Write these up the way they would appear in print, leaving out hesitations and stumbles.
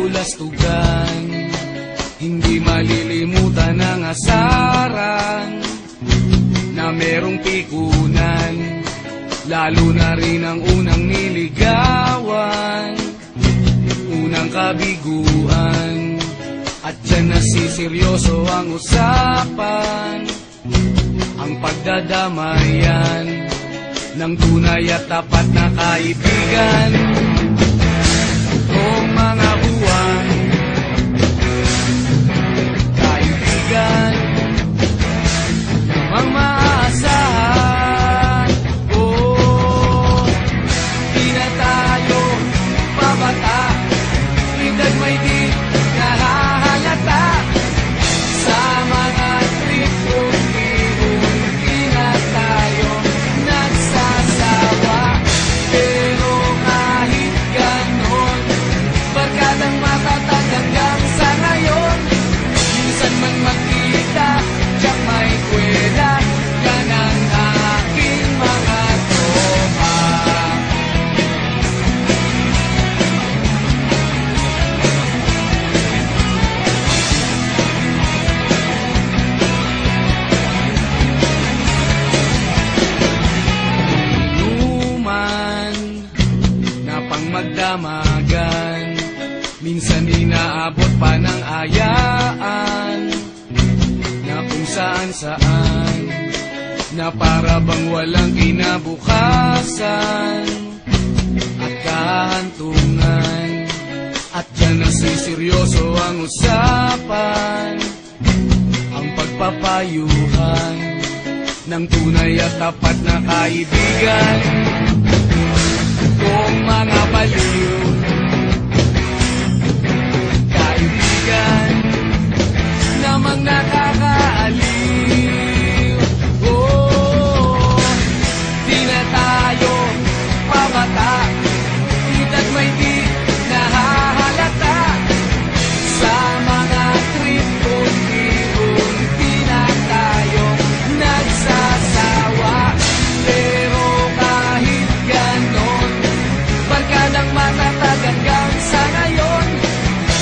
kabulastugan. Hindi malilimutan ang asaran na merong pikunan, lalo na rin ang unang niligawan, unang kabiguan. At dyan nasiseryoso ang usapan, ang pagdadamayan ng tunay at tapat na kaibigan. Kung mga buwan, kaibigan, namang maaasahan. Oh, di na tayo pabata, edad may di nahahalata. Sa mga trip unti-unti na tayo nagsasawa. Pero kahit ganon, barkadang matatag hanggang sa ngayon. Minsan man magkita, tiyak may kwela, yan ang aking mga tropa. Inuman na pang magdamagan, minsan inaabot pa ng ayaan, na kung saan-saan, na para bang walang kinabukasan at kahantungan. At dyan nasiseryoso ang usapan, ang pagpapayuhan ng tunay at tapat na kaibigan. Kung mga baliw, kaibigan, namang nakakaaliw. Oh, di na tayo pabata, edad may di nahahalata. Sa mga trip unti-unti na tayo nagsasawa. Pero kahit ganon, barkadang matatag hanggang sa ngayon.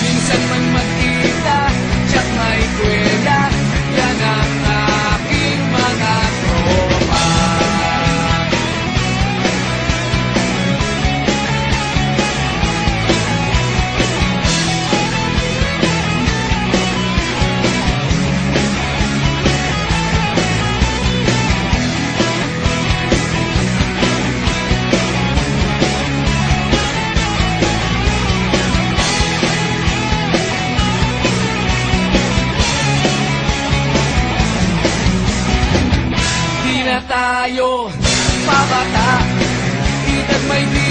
Minsan man magkita, tiyak may kwela, yan ang aking mga tropa. Di na tayo pabata, edad may di